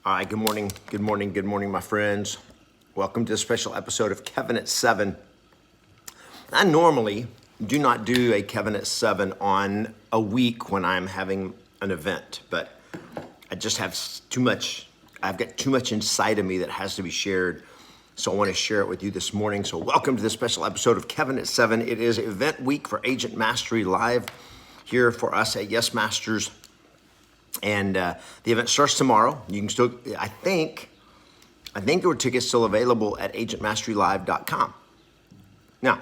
All right, good morning, my friends. Welcome to a special episode of Kevin at 7. I normally do not do a Kevin at 7 on a week when I'm having an event, but I just have too much, I've got too much inside of me that has to be shared, so I want to share it with you this morning. So welcome to this special episode of Kevin at 7. It is event week for Agent Mastery Live here for us at Yes Masters. And the event starts tomorrow. You can still, I think there were tickets still available at agentmasterylive.com. Now,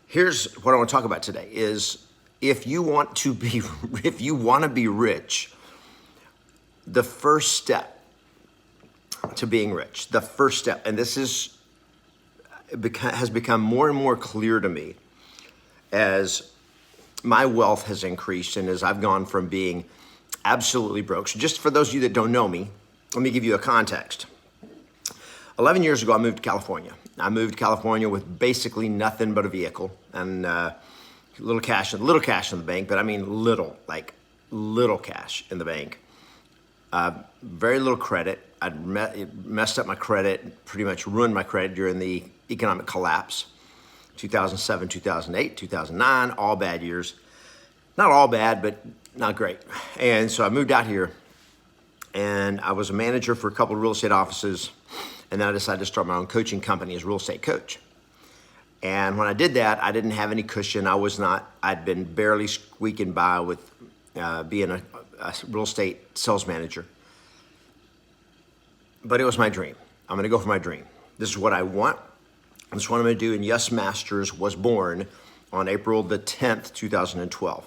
here's what I want to talk about today is if you want to be rich, the first step to being rich, and this has become more and more clear to me as my wealth has increased and as I've gone from being absolutely broke. So just for those of you that don't know me, let me give you a context. 11 years ago, I moved to California. I moved to California with basically nothing but a vehicle and little cash in the bank, but I mean little cash in the bank. Very little credit. I'd messed up my credit, pretty much ruined my credit during the economic collapse, 2007, 2008, 2009, all bad years. Not all bad, but not great. And so I moved out here and I was a manager for a couple of real estate offices. And then I decided to start my own coaching company as a real estate coach. And when I did that, I didn't have any cushion. I'd been barely squeaking by with being a real estate sales manager. But it was my dream. I'm gonna go for my dream. This is what I want. This is what I'm gonna do. And Yes Masters was born on April the 10th, 2012.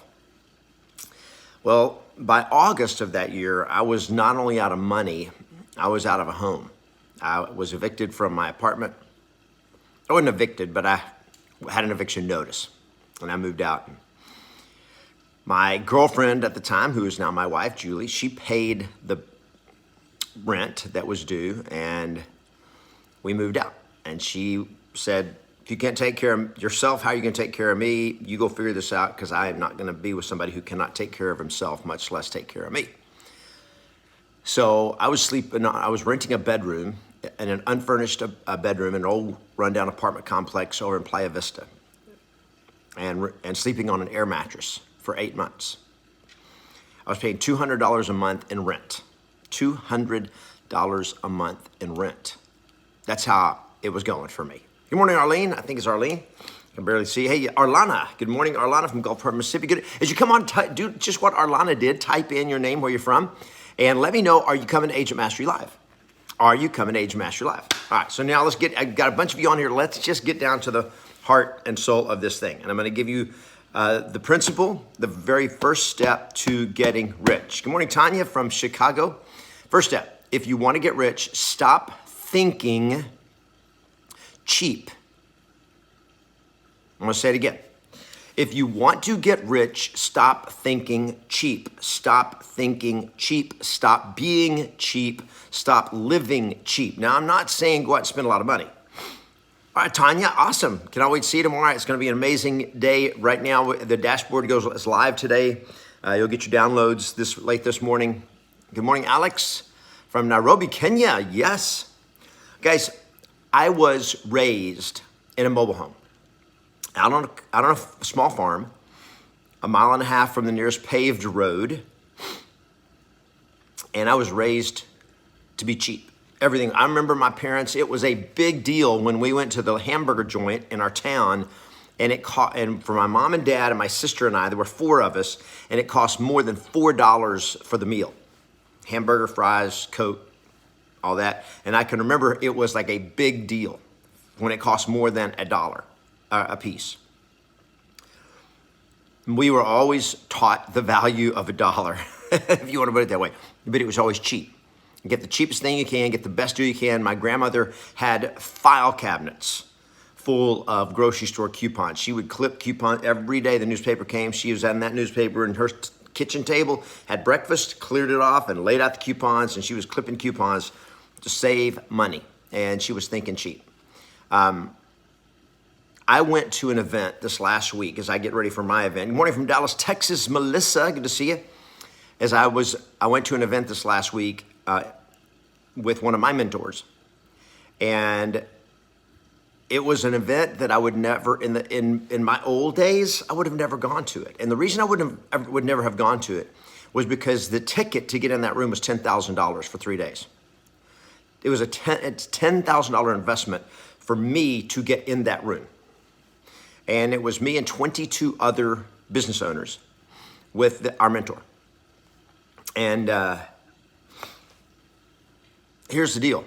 Well, by August of that year, I was not only out of money, I was out of a home. I was evicted from my apartment. I wasn't evicted, but I had an eviction notice, and I moved out. My girlfriend at the time, who is now my wife, Julie, she paid the rent that was due, and we moved out. And she said, if you can't take care of yourself, how are you going to take care of me? You go figure this out, because I am not going to be with somebody who cannot take care of himself, much less take care of me. So I was renting a bedroom, in an unfurnished bedroom, in an old rundown apartment complex over in Playa Vista, and sleeping on an air mattress for 8 months. I was paying $200 a month in rent. $200 a month in rent. That's how it was going for me. Good morning, Arlene. I think it's Arlene. I can barely see. Hey, Arlana. Good morning, Arlana from Gulfport, Mississippi. Good. As you come on, do just what Arlana did. Type in your name, where you're from, and let me know, are you coming to Agent Mastery Live? Are you coming to Agent Mastery Live? All right, so now I've got a bunch of you on here. Let's just get down to the heart and soul of this thing. And I'm going to give you the principle, the very first step to getting rich. Good morning, Tanya from Chicago. First step, if you want to get rich, stop thinking cheap. I'm going to say it again. If you want to get rich, stop thinking cheap. Stop thinking cheap. Stop being cheap. Stop living cheap. Now, I'm not saying go out and spend a lot of money. All right, Tanya, awesome. Cannot wait to see you tomorrow. It's going to be an amazing day. Right now, the dashboard is live today. You'll get your downloads late this morning. Good morning, Alex from Nairobi, Kenya. Yes. Guys, I was raised in a mobile home. Out on a small farm, a mile and a half from the nearest paved road. And I was raised to be cheap. Everything. I remember my parents, it was a big deal when we went to the hamburger joint in our town, and for my mom and dad and my sister and I, there were 4 of us, and it cost more than $4 for the meal. Hamburger, fries, Coke, all that. And I can remember it was like a big deal when it cost more than $1 a piece. We were always taught the value of $1, if you want to put it that way. But it was always cheap. Get the cheapest thing you can, get the best deal you can. My grandmother had file cabinets full of grocery store coupons. She would clip coupons every day the newspaper came. She was on that newspaper in her kitchen table, had breakfast, cleared it off, and laid out the coupons, and she was clipping coupons to save money. And she was thinking cheap. I went to an event this last week as I get ready for my event. Good morning from Dallas, Texas, Melissa. Good to see you. I went to an event this last week with one of my mentors. And it was an event that I would never, in my old days, I would have never gone to it. And the reason I would never have gone to it was because the ticket to get in that room was $10,000 for 3 days. It was it's $10,000 investment for me to get in that room. And it was me and 22 other business owners with our mentor. And here's the deal.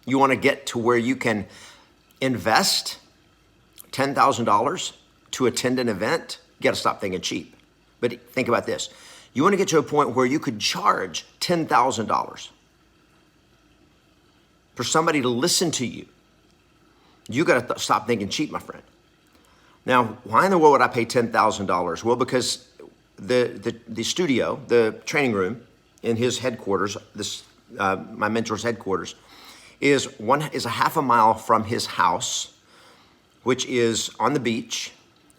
You want to get to where you can invest $10,000 to attend an event, you got to stop thinking cheap. But think about this. You want to get to a point where you could charge $10,000 for somebody to listen to you. You got to stop thinking cheap, my friend. Now, why in the world would I pay $10,000? Well, because the studio, the training room in his headquarters, my mentor's headquarters, is a half a mile from his house, which is on the beach,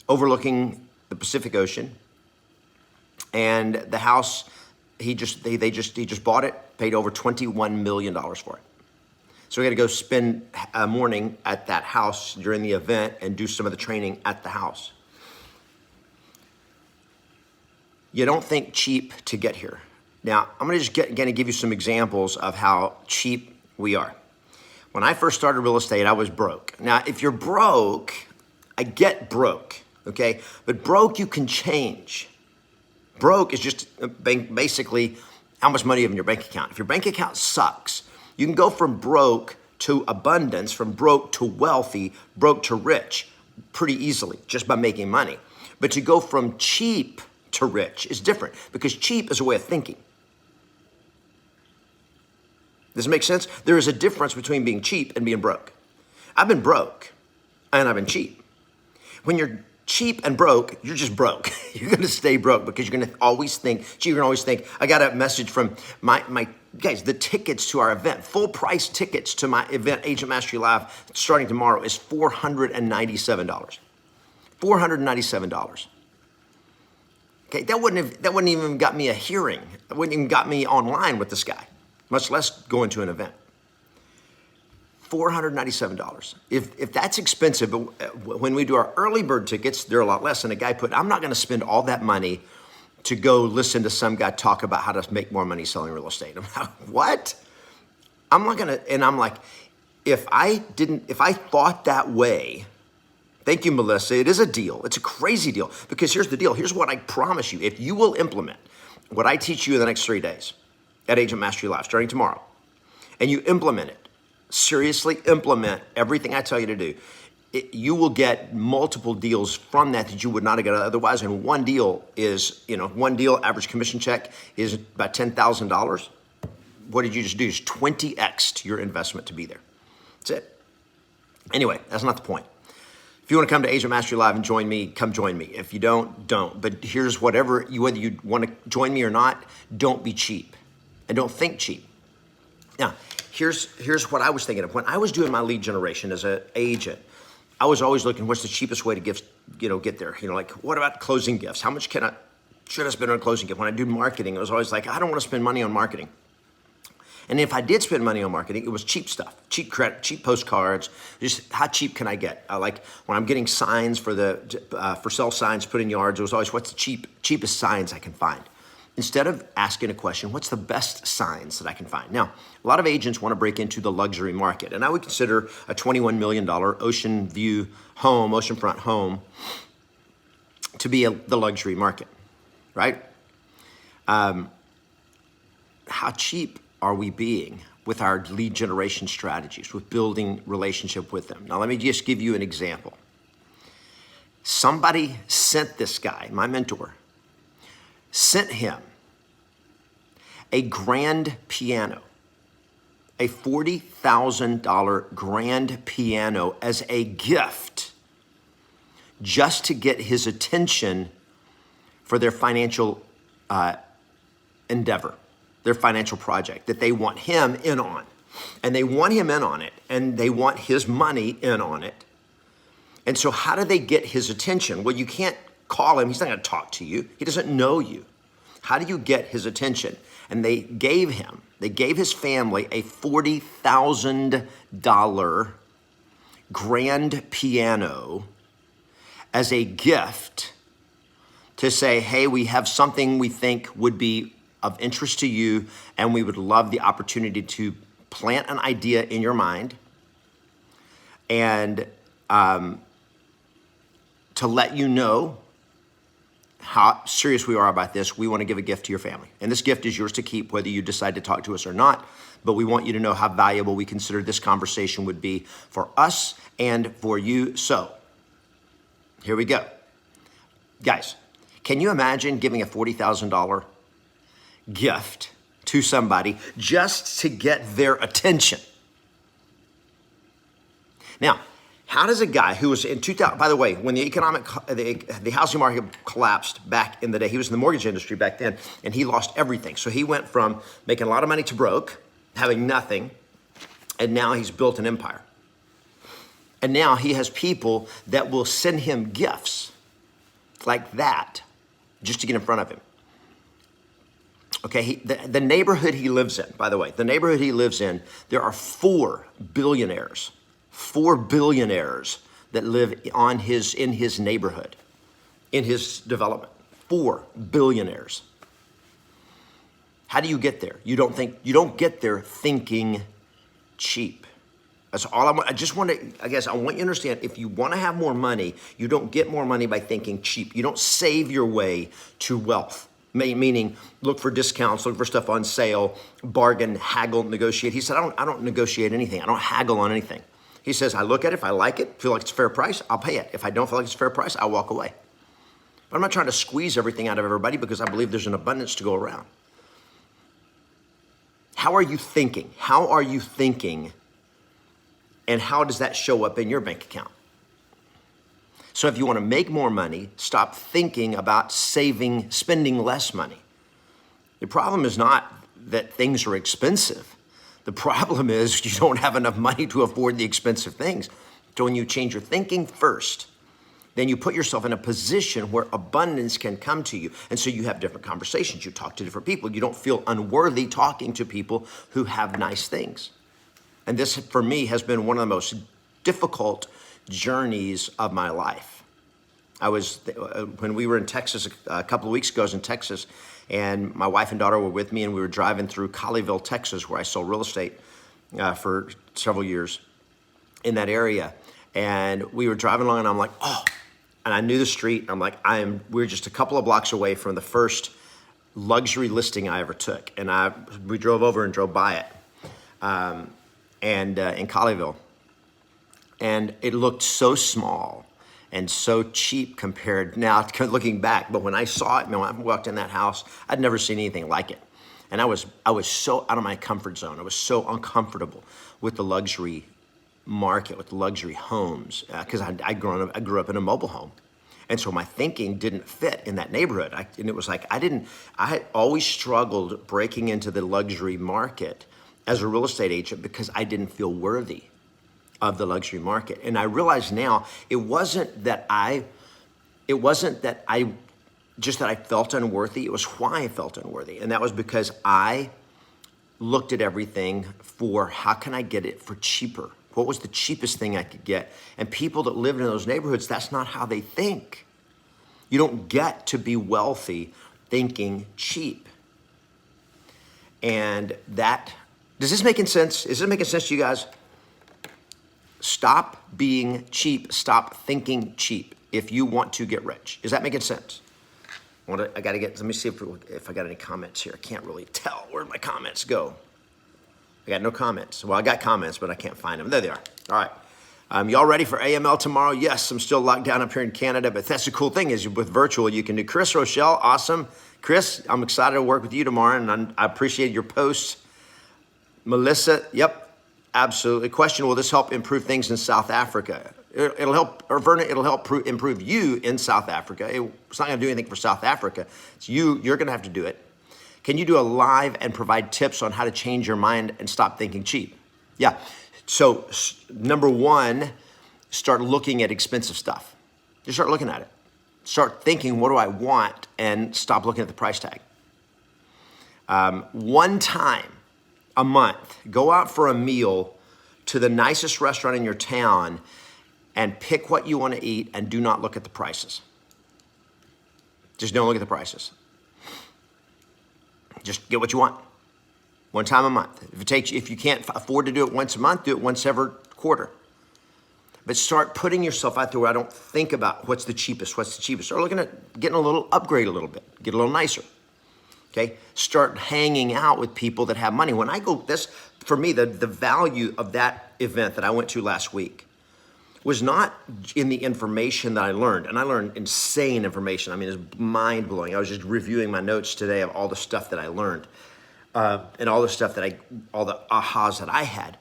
overlooking the Pacific Ocean. And the house, he just bought it, paid over $21 million for it. So we got to go spend a morning at that house during the event and do some of the training at the house. You don't think cheap to get here. Now, I'm going to just give you some examples of how cheap we are. When I first started real estate, I was broke. Now, if you're broke, I get broke, okay? But broke, you can change. Broke is just basically how much money you have in your bank account. If your bank account sucks, you can go from broke to abundance, from broke to wealthy, broke to rich pretty easily just by making money. But to go from cheap to rich is different because cheap is a way of thinking. Does it make sense? There is a difference between being cheap and being broke. I've been broke and I've been cheap. When you're cheap and broke, you're just broke. You're going to stay broke because you're going to always think, I got a message from my guys, the tickets to our event, full price tickets to my event, Agent Mastery Live, starting tomorrow is $497. $497. Okay, that wouldn't even got me a hearing. That wouldn't even got me online with this guy, much less going to an event. $497. If that's expensive, but when we do our early bird tickets, they're a lot less. And a guy I'm not going to spend all that money to go listen to some guy talk about how to make more money selling real estate. I'm like, what? I'm not going to, and I'm like, if I thought that way, thank you, Melissa. It is a deal. It's a crazy deal because here's the deal. Here's what I promise you. If you will implement what I teach you in the next 3 days at Agent Mastery Live, starting tomorrow, and you implement it, seriously implement everything I tell you to do, you will get multiple deals from that you would not have got otherwise. And one deal, average commission check is about $10,000. What did you just do? Is 20x your investment to be there. That's it. Anyway, that's not the point. If you want to come to Agent Mastery Live and join me, come join me. If you don't. But here's whether you want to join me or not, don't be cheap and don't think cheap. Now, here's what I was thinking of. When I was doing my lead generation as an agent, I was always looking, what's the cheapest way to get there? Like, what about closing gifts? How much should I spend on a closing gift? When I do marketing, it was always like, I don't want to spend money on marketing. And if I did spend money on marketing, it was cheap stuff, cheap credit, cheap postcards. Just how cheap can I get? Like when I'm getting signs for sale signs put in yards, it was always, what's the cheapest signs I can find? Instead of asking a question, what's the best signs that I can find? Now, a lot of agents want to break into the luxury market, and I would consider a $21 million oceanfront home to be the luxury market, right? How cheap are we being with our lead generation strategies, with building relationship with them? Now, let me just give you an example. Somebody sent this guy, my mentor, sent him a grand piano, a $40,000 grand piano as a gift just to get his attention for their financial endeavor, their financial project that they want him in on. And they want him in on it, and they want his money in on it. And so how do they get his attention? Well, you can't call him. He's not going to talk to you. He doesn't know you. How do you get his attention? And they gave him They gave his family a $40,000 grand piano as a gift to say, hey, we have something we think would be of interest to you, and we would love the opportunity to plant an idea in your mind and to let you know how serious we are about this. We want to give a gift to your family. And this gift is yours to keep, whether you decide to talk to us or not. But we want you to know how valuable we consider this conversation would be for us and for you. So here we go. Guys, can you imagine giving a $40,000 gift to somebody just to get their attention? Now, how does a guy who was in 2000, by the way, when the housing market collapsed back in the day, he was in the mortgage industry back then, and he lost everything. So he went from making a lot of money to broke, having nothing, and now he's built an empire. And now he has people that will send him gifts like that just to get in front of him. Okay, the neighborhood he lives in, by the way, the neighborhood he lives in, there are 4 billionaires that live in his neighborhood, in his development. 4 billionaires. How do you get there? You don't get there thinking cheap. That's all I want you to understand. If you want to have more money, you don't get more money by thinking cheap. You don't save your way to wealth. Meaning, look for discounts, look for stuff on sale, bargain, haggle, negotiate. He said, I don't negotiate anything. I don't haggle on anything. He says, I look at it, if I like it, feel like it's a fair price, I'll pay it. If I don't feel like it's a fair price, I'll walk away. But I'm not trying to squeeze everything out of everybody because I believe there's an abundance to go around. How are you thinking? How are you thinking? And how does that show up in your bank account? So if you want to make more money, stop thinking about spending less money. The problem is not that things are expensive. The problem is you don't have enough money to afford the expensive things. So when you change your thinking first, then you put yourself in a position where abundance can come to you. And so you have different conversations. You talk to different people. You don't feel unworthy talking to people who have nice things. And this, for me, has been one of the most difficult journeys of my life. When we were in Texas a couple of weeks ago, I was in Texas, and my wife and daughter were with me, and we were driving through Colleyville, Texas, where I sold real estate for several years in that area. And we were driving along, and I'm like, oh, and I knew the street. I'm like, we're just a couple of blocks away from the first luxury listing I ever took. And we drove over and drove by it, in Colleyville. And it looked so small and so cheap compared now, looking back. But when I saw it, when I walked in that house, I'd never seen anything like it. And I was so out of my comfort zone. I was so uncomfortable with the luxury market, with the luxury homes, because I grew up in a mobile home. And so my thinking didn't fit in that neighborhood. And it was like, I had always struggled breaking into the luxury market as a real estate agent because I didn't feel worthy of the luxury market. And I realize now it wasn't that I felt unworthy. It was why I felt unworthy. And that was because I looked at everything for how can I get it for cheaper? What was the cheapest thing I could get? And people that live in those neighborhoods, that's not how they think. You don't get to be wealthy thinking cheap. And does this make sense? Is this making sense to you guys? Stop being cheap. Stop thinking cheap if you want to get rich. Is that making sense? Let me see if I got any comments here. I can't really tell. Where'd my comments go? I got no comments. Well, I got comments, but I can't find them. There they are. All right. Y'all ready for AML tomorrow? Yes, I'm still locked down up here in Canada, but that's the cool thing is with virtual, you can do. Chris Rochelle, awesome. Chris, I'm excited to work with you tomorrow, and I appreciate your posts. Melissa, yep. Absolutely. Question, will this help improve things in South Africa? It'll help, or Verna, it'll help improve you in South Africa. It's not going to do anything for South Africa. It's you're going to have to do it. Can you do a live and provide tips on how to change your mind and stop thinking cheap? Yeah. So number one, start looking at expensive stuff. Just start looking at it. Start thinking, what do I want? And stop looking at the price tag. One time a month, go out for a meal to the nicest restaurant in your town and pick what you want to eat and do not look at the prices. Just don't look at the prices. Just get what you want. One time a month. If you can't afford to do it once a month, do it once every quarter. But start putting yourself out there where I don't think about what's the cheapest. Start looking at getting upgrade a little bit, get a little nicer. Okay? Start hanging out with people that have money. When I go, for me, the value of that event that I went to last week was not in the information that I learned. And I learned insane information. I mean, it's mind blowing. I was just reviewing my notes today of all the stuff that I learned. And all the stuff all the ahas that I had.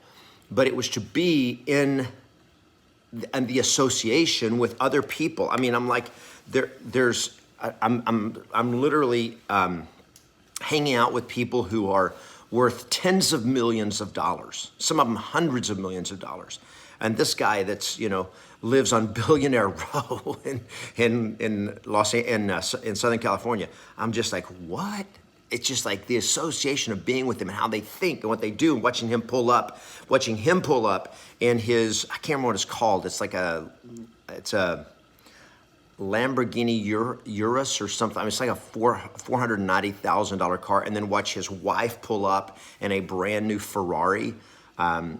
But it was to be in the association with other people. I mean, I'm like, I'm literally hanging out with people who are worth tens of millions of dollars, some of them hundreds of millions of dollars. And this guy that's, lives on Billionaire Row in Southern California, I'm just like, what? It's just like the association of being with him and how they think and what they do, and watching him pull up in his, I can't remember what it's called. It's like it's a Lamborghini Urus or something. I mean, it's like a $490,000 car, and then watch his wife pull up in a brand new Ferrari. That's,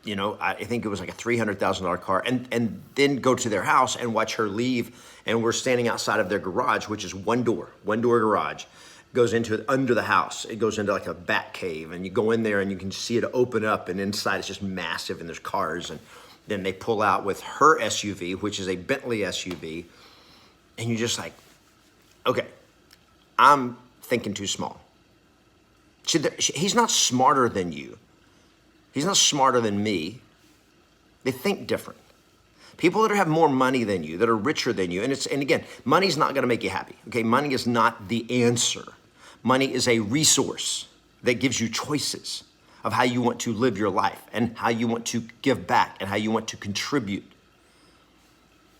I think it was like a $300,000 car, and then go to their house and watch her leave. And we're standing outside of their garage, which is one door garage, goes under the house. It goes into like a bat cave, and you go in there and you can see it open up, and inside it's just massive, and there's cars. And then they pull out with her SUV, which is a Bentley SUV. And you're just like, okay, I'm thinking too small. He's not smarter than you. He's not smarter than me. They think different. People that have more money than you, that are richer than you, and again, money's not gonna make you happy, okay? Money is not the answer. Money is a resource that gives you choices of how you want to live your life and how you want to give back and how you want to contribute.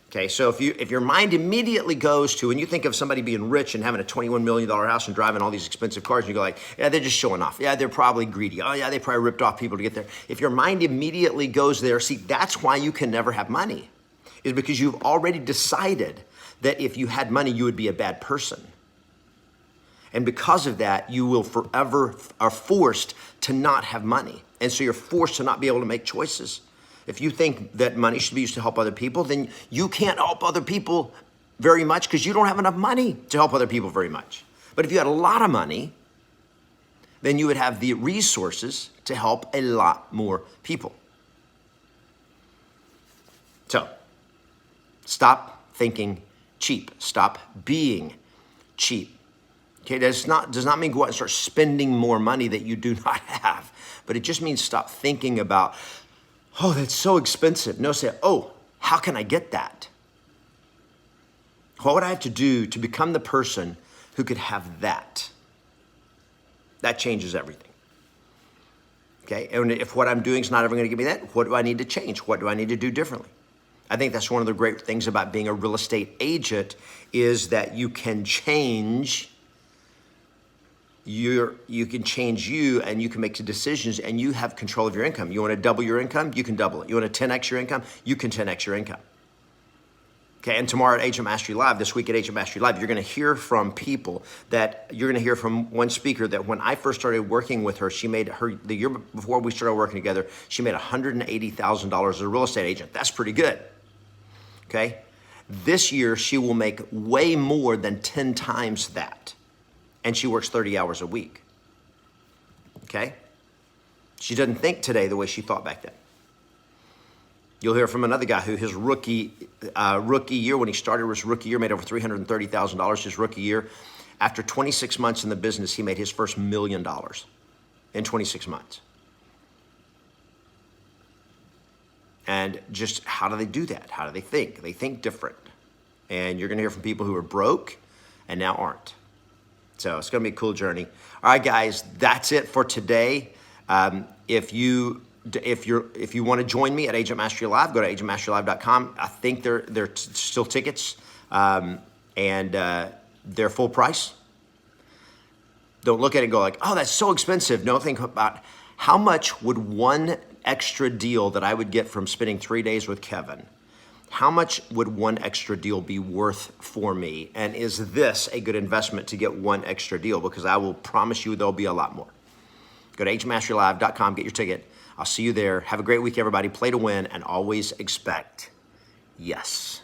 Okay, so if your mind immediately goes to, and you think of somebody being rich and having a $21 million house and driving all these expensive cars, and you go like, yeah, they're just showing off. Yeah, they're probably greedy. Oh yeah, they probably ripped off people to get there. If your mind immediately goes there, see, that's why you can never have money, is because you've already decided that if you had money, you would be a bad person. And because of that, you will forever are forced to not have money. And so you're forced to not be able to make choices. If you think that money should be used to help other people, then you can't help other people very much because you don't have enough money to help other people very much. But if you had a lot of money, then you would have the resources to help a lot more people. So, stop thinking cheap. Stop being cheap. Okay, does not mean go out and start spending more money that you do not have, but it just means stop thinking about, oh, that's so expensive. No, say, oh, how can I get that? What would I have to do to become the person who could have that? That changes everything. Okay, and if what I'm doing is not ever going to give me that, what do I need to change? What do I need to do differently? I think that's one of the great things about being a real estate agent is that you can change you can change you, and you can make the decisions, and you have control of your income. You want to double your income? You can double it. You want to 10x your income? You can 10x your income. Okay, and tomorrow at Agent Mastery Live, this week at Agent Mastery Live, you're going to hear from people you're going to hear from one speaker that when I first started working with her, the year before we started working together, she made $180,000 as a real estate agent. That's pretty good. Okay, this year she will make way more than 10 times that. And she works 30 hours a week, okay? She doesn't think today the way she thought back then. You'll hear from another guy who his rookie year, when he started his rookie year, made over $330,000 his rookie year. After 26 months in the business, he made his first $1 million in 26 months. And just how do they do that? How do they think? They think different. And you're gonna hear from people who are broke and now aren't. So it's going to be a cool journey. All right, guys, that's it for today. If you want to join me at Agent Mastery Live, go to agentmasterylive.com. I think they're still tickets, and they're full price. Don't look at it and go like, oh, that's so expensive. No, think about how much would one extra deal that I would get from spending 3 days with Kevin, how much would one extra deal be worth for me? And is this a good investment to get one extra deal? Because I will promise you there'll be a lot more. Go to hmasterylive.com, get your ticket. I'll see you there. Have a great week, everybody. Play to win and always expect yes.